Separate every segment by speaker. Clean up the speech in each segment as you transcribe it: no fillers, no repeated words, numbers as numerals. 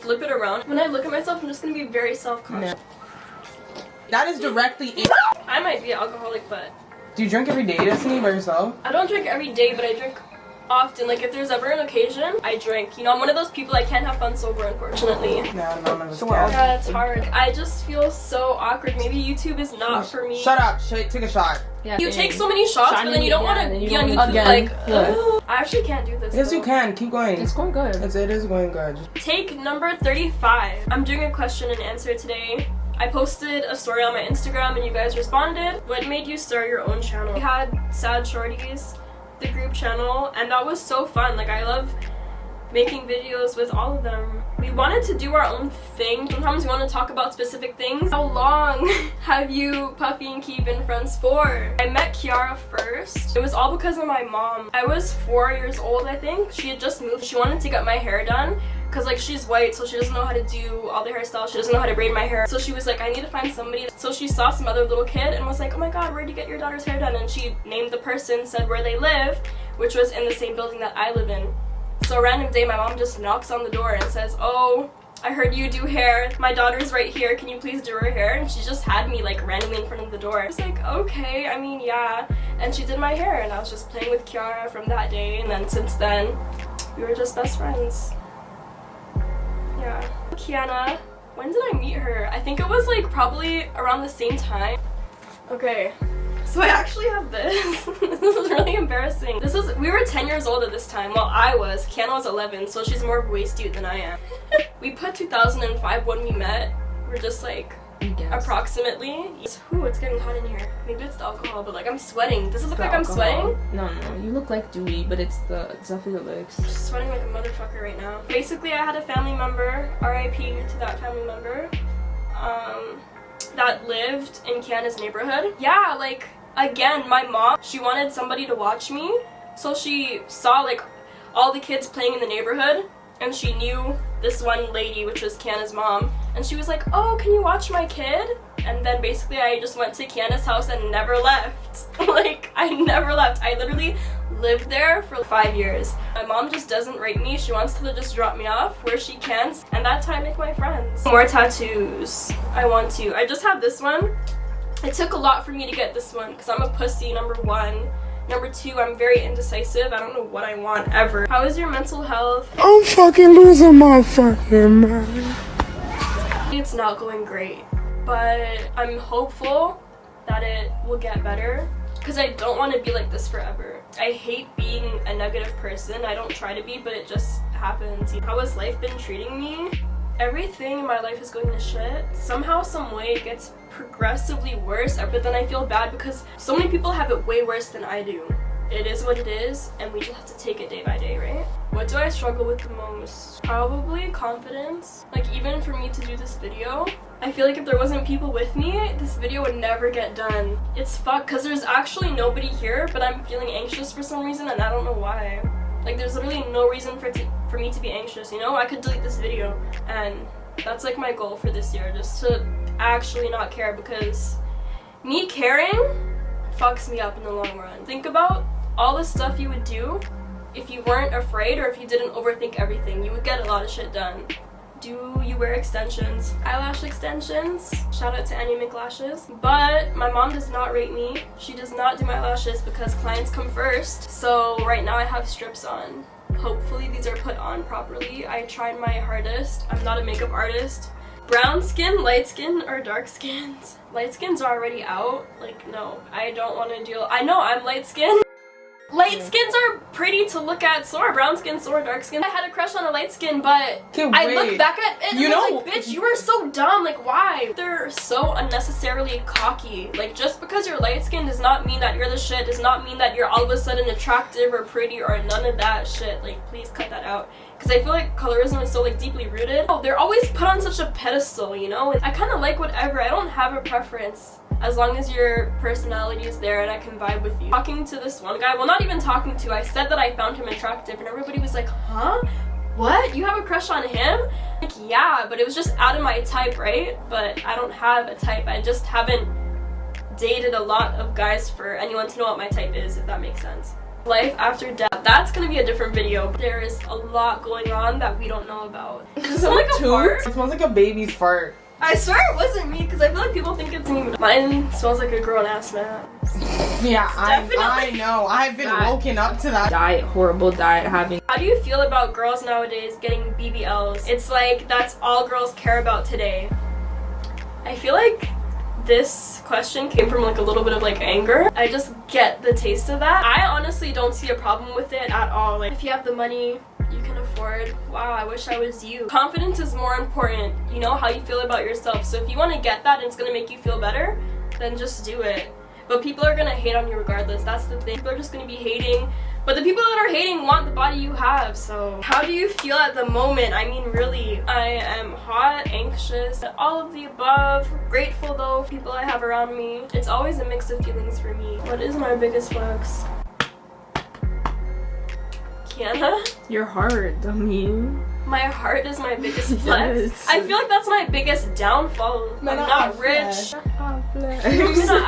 Speaker 1: Flip it around. When I look at myself, I'm just gonna be very self-conscious.
Speaker 2: No. That is directly it.
Speaker 1: I might be an alcoholic, but...
Speaker 2: Do you drink every day, Destiny, by yourself?
Speaker 1: I don't drink every day, but I drink often. Like, if there's ever an occasion, I drink. You know, I'm one of those people, I can't have fun sober, unfortunately.
Speaker 2: No, none of us can.
Speaker 1: Yeah, it's hard. I just feel so awkward. Maybe YouTube is not for me.
Speaker 2: Shut up. Take a shot.
Speaker 1: Yeah, you take so many shots, but then you don't want to be on YouTube like, ugh. I actually can't do this.
Speaker 2: Yes, you can. Keep going.
Speaker 3: It's going good.
Speaker 2: It is going good.
Speaker 1: Take number 35. I'm doing a question and answer today. I posted a story on my Instagram and you guys responded. What made you start your own channel? We had Sad Shorties, the group channel, and that was so fun. Like, I love making videos with all of them. We wanted to do our own thing. Sometimes we want to talk about specific things. How long have you, Puffy and Key, been friends for? I met Kiara first. It was all because of my mom. I was 4 years old, I think. She had just moved. She wanted to get my hair done because, like, she's white, so she doesn't know how to do all the hairstyles. She doesn't know how to braid my hair. So she was like, I need to find somebody. So she saw some other little kid and was like, oh my god, where'd you get your daughter's hair done? And she named the person, said where they live, which was in the same building that I live in. So a random day, my mom just knocks on the door and says, oh, I heard you do hair. My daughter's right here. Can you please do her hair? And she just had me, like, randomly in front of the door. I was like, okay, I mean, yeah. And she did my hair, and I was just playing with Kiara from that day. And then since then, we were just best friends. Yeah. Kiana, when did I meet her? I think it was, like, probably around the same time. Okay. So I actually have this. This is really embarrassing. We were 10 years old at this time. Well, I was. Kiana was 11, so she's more of a waist-cute than I am. We put 2005 when we met. We're just like, approximately. Ooh, it's getting hot in here. Maybe it's the alcohol, but like, I'm sweating. Does it look like I'm sweating?
Speaker 3: No, you look like Dewey, but it's definitely the legs.
Speaker 1: I'm just sweating like a motherfucker right now. Basically, I had a family member, RIP to that family member, that lived in Kiana's neighborhood. Yeah, like, again, my mom, she wanted somebody to watch me, so she saw like all the kids playing in the neighborhood, and she knew this one lady, which was Kiana's mom, and she was like, oh, can you watch my kid? And then basically I just went to Kiana's house and never left. Like, I never left. I literally lived there for 5 years. My mom just doesn't rate me. She wants to just drop me off where she can, and that's how I make my friends. More tattoos. I just have this one. It took a lot for me to get this one because I'm a pussy, number one. Number two, I'm very indecisive. I don't know what I want ever. How is your mental health?
Speaker 2: I'm fucking losing my fucking mind.
Speaker 1: It's not going great, but I'm hopeful that it will get better because I don't want to be like this forever. I hate being a negative person. I don't try to be, but it just happens. How has life been treating me? Everything in my life is going to shit. Somehow, some way, it gets progressively worse, but then I feel bad because so many people have it way worse than I do. It is what it is, and we just have to take it day by day, right? What do I struggle with the most? Probably confidence. Like, even for me to do this video, I feel like if there wasn't people with me, this video would never get done. It's fucked because there's actually nobody here, but I'm feeling anxious for some reason, and I don't know why. Like, there's literally no reason for me to be anxious, you know? I could delete this video, and that's like my goal for this year, just to actually not care, because me caring fucks me up in the long run. Think about all the stuff you would do if you weren't afraid or if you didn't overthink everything. You would get a lot of shit done. Do you wear extensions? Eyelash extensions. Shout out to Annie McLashes. But my mom does not rate me. She does not do my lashes because clients come first. So right now I have strips on. Hopefully these are put on properly. I tried my hardest. I'm not a makeup artist. Brown skin, light skin, or dark skins? Light skins are already out. Like, no, I don't want to deal. I know I'm light skin. Light skins are pretty to look at, so are brown skin, so are dark skin. I had a crush on a light skin, but I look back at it and I'm like, bitch, you are so dumb. Like, why? They're so unnecessarily cocky. Like, just because you're light skinned does not mean that you're the shit, does not mean that you're all of a sudden attractive or pretty or none of that shit. Like, please cut that out. Because I feel like colorism is so, like, deeply rooted. Oh, they're always put on such a pedestal, you know? And I kind of like whatever. I don't have a preference. As long as your personality is there and I can vibe with you. Talking to this one guy, well, not even talking to, I said that I found him attractive and everybody was like, huh? What? You have a crush on him? Like, yeah, but it was just out of my type, right? But I don't have a type. I just haven't dated a lot of guys for anyone to know what my type is, if that makes sense. Life after death. That's gonna be a different video. There is a lot going on that we don't know about. Does it smell like a fart?
Speaker 2: It smells like a baby's fart.
Speaker 1: I swear it wasn't me because I feel like people think it's me. Mine smells like a grown-ass man.
Speaker 2: Yeah, I
Speaker 1: Definitely.
Speaker 2: know. I've been woken up to that.
Speaker 3: Diet, horrible diet, having.
Speaker 1: How do you feel about girls nowadays getting BBLs? It's like that's all girls care about today. I feel like this question came from like a little bit of like anger. I just get the taste of that. I honestly don't see a problem with it at all. Like if you have the money, you can afford. Wow, I wish I was you. Confidence is more important. You know how you feel about yourself. So if you want to get that and it's gonna make you feel better, then just do it. But people are gonna hate on you regardless. That's the thing. People are just gonna be hating. But the people that are hating want the body you have. So how do you feel at the moment? I mean, really, I am hot, anxious, all of the above. Grateful though for people I have around me. It's always a mix of feelings for me. What is my biggest flex? Kiana?
Speaker 3: Your heart, I mean.
Speaker 1: My heart is my biggest flex.
Speaker 3: Yes.
Speaker 1: I feel like that's my biggest downfall. I'm not rich. I'm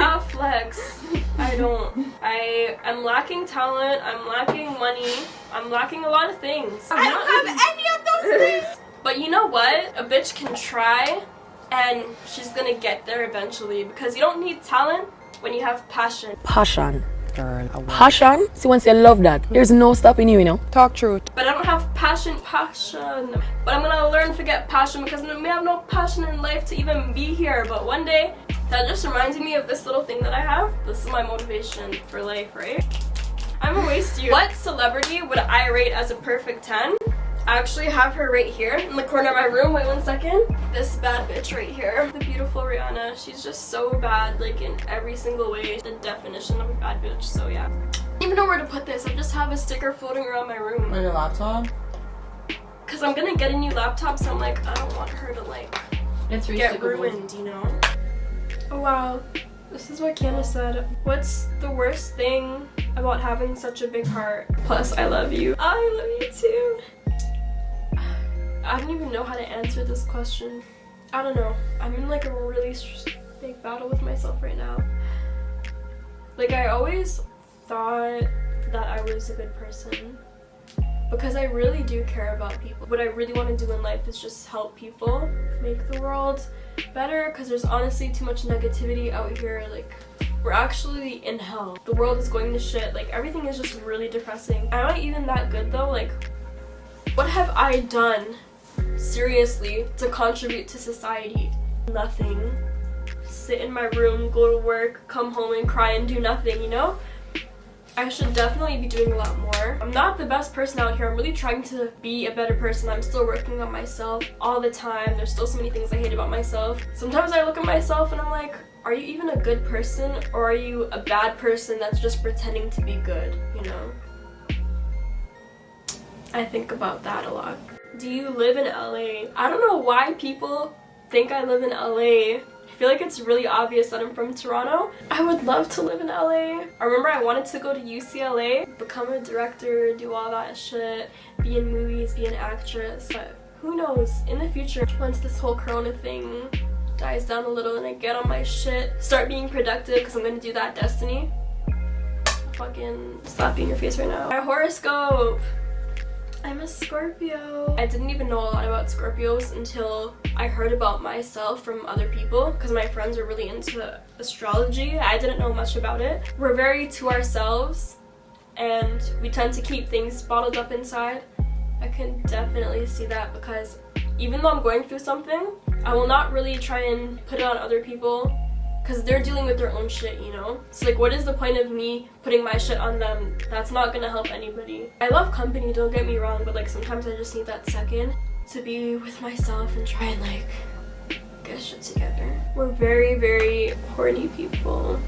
Speaker 1: not flex. I don't. I'm lacking talent. I'm lacking money. I'm lacking a lot of things.
Speaker 2: I don't have any of those things.
Speaker 1: But you know what? A bitch can try and she's gonna get there eventually because you don't need talent when you have passion.
Speaker 4: Passion, girl. Passion? See, once you love that, there's no stopping you, you know? Talk truth.
Speaker 1: But I don't have passion. But I'm gonna learn to get passion because I may have no passion in life to even be here. But one day, that just reminds me of this little thing that I have. This is my motivation for life, right? I'm gonna waste you. What celebrity would I rate as a perfect 10? I actually have her right here in the corner of my room. Wait 1 second. This bad bitch right here. The beautiful Rihanna. She's just so bad, like in every single way. The definition of a bad bitch, so yeah. I don't even know where to put this. I just have a sticker floating around my room.
Speaker 2: On your laptop?
Speaker 1: Cause I'm gonna get a new laptop, so I'm like, I don't want her to like
Speaker 3: It's
Speaker 1: get ruined, you know? Oh wow, this is what Kiana said. What's the worst thing about having such a big heart? Plus, I love you. I love you too. I don't even know how to answer this question. I don't know. I'm in like a really big battle with myself right now. Like I always thought that I was a good person because I really do care about people. What I really want to do in life is just help people, make the world better because there's honestly too much negativity out here. Like we're actually in hell. The world is going to shit. Like everything is just really depressing. Am I even that good though? Like what have I done seriously to contribute to society? Nothing. Sit in my room, go to work, come home and cry and do nothing, you know? I should definitely be doing a lot more. I'm not the best person out here. I'm really trying to be a better person. I'm still working on myself all the time. There's still so many things I hate about myself. Sometimes I look at myself and I'm like, are you even a good person or are you a bad person that's just pretending to be good, you know? I think about that a lot. Do you live in LA? I don't know why people think I live in LA. I feel like it's really obvious that I'm from Toronto. I would love to live in LA. I remember I wanted to go to UCLA, become a director, do all that shit, be in movies, be an actress. But who knows, in the future, once this whole corona thing dies down a little and I get on my shit, start being productive because I'm gonna do that destiny. Fucking slap you in your face right now. My horoscope. I'm a Scorpio. I didn't even know a lot about Scorpios until I heard about myself from other people because my friends are really into astrology. I didn't know much about it. We're very to ourselves and we tend to keep things bottled up inside. I can definitely see that because even though I'm going through something, I will not really try and put it on other people because they're dealing with their own shit, you know? So like, what is the point of me putting my shit on them? That's not gonna help anybody. I love company, don't get me wrong, but like sometimes I just need that second to be with myself and try and like get shit together. We're very, very horny people.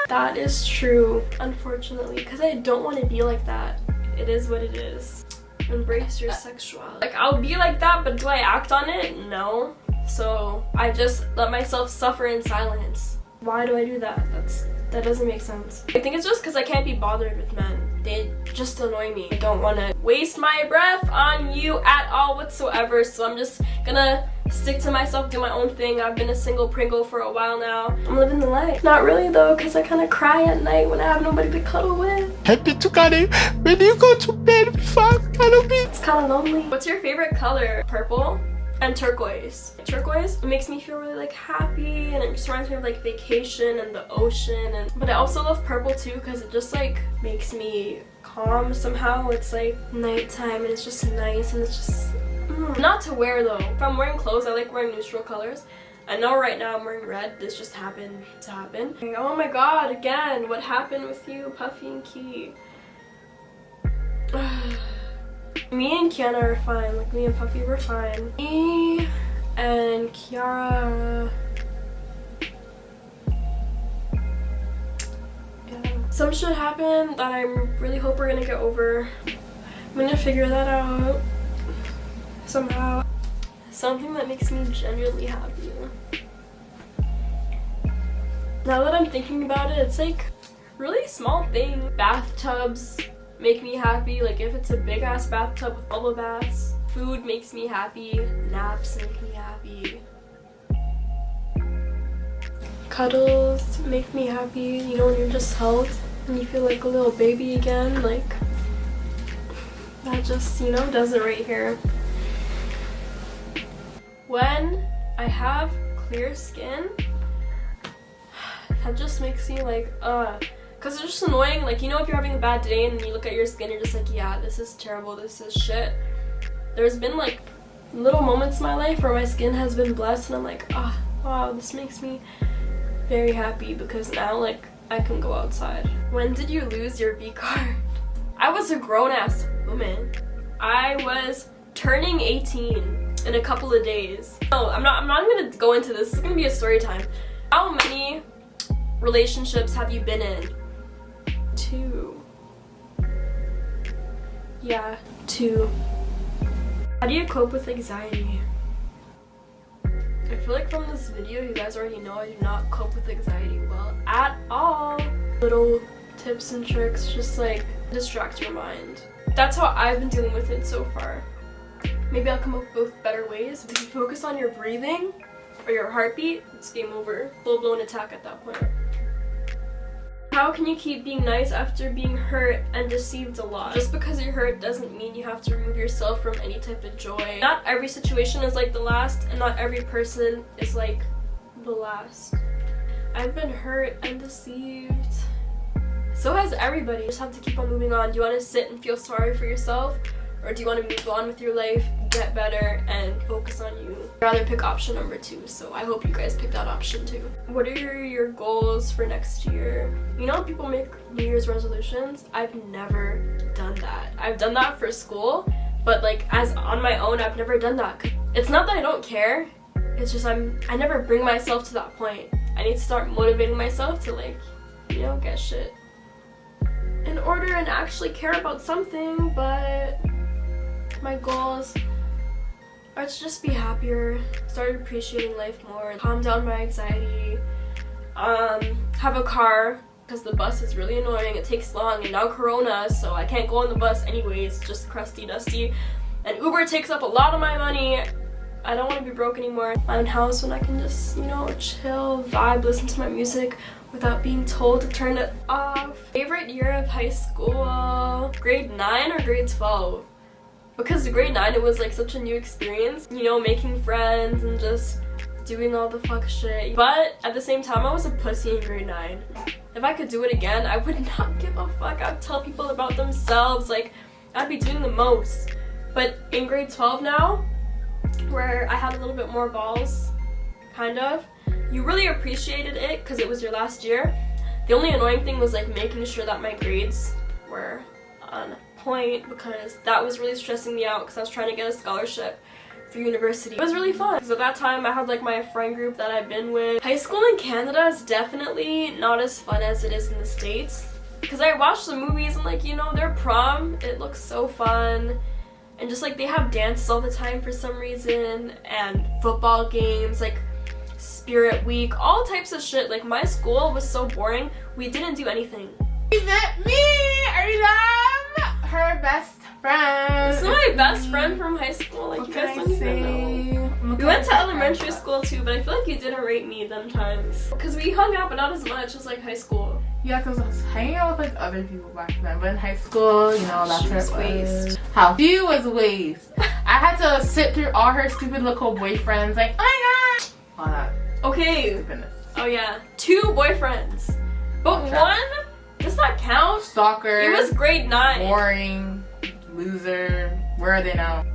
Speaker 1: That is true, unfortunately, because I don't want to be like that. It is what it is. Embrace your sexuality. Like, I'll be like that, but do I act on it? No. So I just let myself suffer in silence. Why do I do that? That doesn't make sense. I think it's just because I can't be bothered with men. they just annoy me. I don't want to waste my breath on you at all whatsoever, so I'm just gonna stick to myself, do my own thing. I've been a single Pringle for a while now. I'm living the life. Not really though, because I kind of cry at night when I have nobody to cuddle with.
Speaker 5: Happy to cuddle when you go to bed before cuddle me.
Speaker 1: It's kind of lonely. What's your favorite color? Purple and turquoise. Turquoise, it makes me feel really like happy, and it just reminds me of like vacation and the ocean. But I also love purple too because it just like makes me calm somehow. It's like nighttime and it's just nice, and it's just not to wear though. If I'm wearing clothes, I like wearing neutral colors. I know right now I'm wearing red. This just happened to happen. Oh my god, again, what happened with you, Puffy and Key? Me and Kiana are fine. Like, me and Puffy were fine. Me and Kiara... yeah. Some shit happened that I really hope we're gonna get over. I'm gonna figure that out somehow. Something that makes me genuinely happy. Now that I'm thinking about it, it's like really small thing. Bathtubs make me happy. Like if it's a big ass bathtub with bubble baths. Food makes me happy. Naps make me happy. Cuddles make me happy. You know, when you're just held and you feel like a little baby again. Like that just, you know, does it right here. When I have clear skin, that just makes me like, because it's just annoying. Like, you know, if you're having a bad day and you look at your skin, you're just like, yeah, this is terrible, this is shit. There's been like little moments in my life where my skin has been blessed and I'm like, oh, wow, this makes me very happy because now like I can go outside. When did you lose your V card? I was a grown-ass woman. I was turning 18 in a couple of days. No, I'm not gonna go into this. It's gonna be a story time. How many relationships have you been in? 2. Yeah, 2. How do you cope with anxiety? I feel like from this video you guys already know I do not cope with anxiety well at all. Little tips and tricks, just like distract your mind. That's how I've been dealing with it so far. Maybe I'll come up with better ways. If you focus on your breathing or your heartbeat, it's game over. Full-blown attack at that point. How can you keep being nice after being hurt and deceived a lot? Just because you're hurt doesn't mean you have to remove yourself from any type of joy. Not every situation is like the last, and not every person is like the last. I've been hurt and deceived. So has everybody. You just have to keep on moving on. Do you want to sit and feel sorry for yourself? Or do you want to move on with your life, get better, and focus on you? I'd rather pick option number 2, so I hope you guys pick that option too. What are your goals for next year? You know, people make New Year's resolutions. I've never done that. I've done that for school, but like as on my own, I've never done that. It's not that I don't care. It's just I never bring myself to that point. I need to start motivating myself to like, you know, get shit in order and actually care about something, but my goals are to just be happier, start appreciating life more, calm down my anxiety, have a car, because the bus is really annoying, it takes long, and now Corona, so I can't go on the bus anyways, just crusty dusty, and Uber takes up a lot of my money. I don't want to be broke anymore. My own house when I can just, you know, chill, vibe, listen to my music without being told to turn it off. Favorite year of high school? Grade 9 or grade 12? Because grade 9, it was like such a new experience, you know, making friends and just doing all the fuck shit. But at the same time, I was a pussy in grade 9. If I could do it again, I would not give a fuck. I'd tell people about themselves, like, I'd be doing the most. But in grade 12 now, where I had a little bit more balls, kind of, you really appreciated it because it was your last year. The only annoying thing was like making sure that my grades were on point, because that was really stressing me out because I was trying to get a scholarship for university. It was really fun because at that time I had like my friend group that I've been with. High school in Canada is definitely not as fun as it is in the States, because I watched the movies and like, you know, their prom, it looks so fun, and just like they have dances all the time for some reason, and football games, like Spirit Week, all types of shit. Like my school was so boring, we didn't do anything.
Speaker 2: She met me, Ariam, her best friend.
Speaker 1: This is my best friend from high school. Like, you guys don't even know. We went to elementary school too, but I feel like you didn't rate me them times. Because we hung out, but not as much as like high school.
Speaker 2: Yeah, because I was hanging out with like other people back then. But in high school, you know, that's
Speaker 1: She was waste.
Speaker 2: How? She was waste. I had to sit through all her stupid little boyfriends, like, oh my god! All that
Speaker 1: Okay.
Speaker 2: stupidness.
Speaker 1: Oh yeah. 2 boyfriends. But
Speaker 2: Okay.
Speaker 1: 1? Does that count?
Speaker 2: Stalker.
Speaker 1: It was grade 9.
Speaker 2: boring. Loser. Where are they now?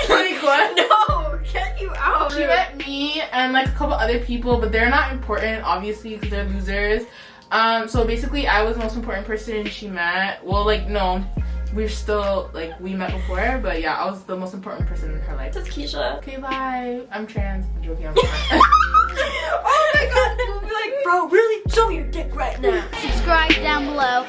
Speaker 2: Like what?
Speaker 1: No! Get you out!
Speaker 2: She met me and like a couple other people, but they're not important, obviously, because they're losers. So basically, I was the most important person she met. Well, like, no, we're still, like, we met before, but yeah, I was the most important person in her life.
Speaker 1: This is Keisha.
Speaker 2: Okay, bye. I'm trans. I'm joking, I'm not.
Speaker 1: Oh my god! You'll be like, bro, really? Show me your dick right now.
Speaker 6: Subscribe down below.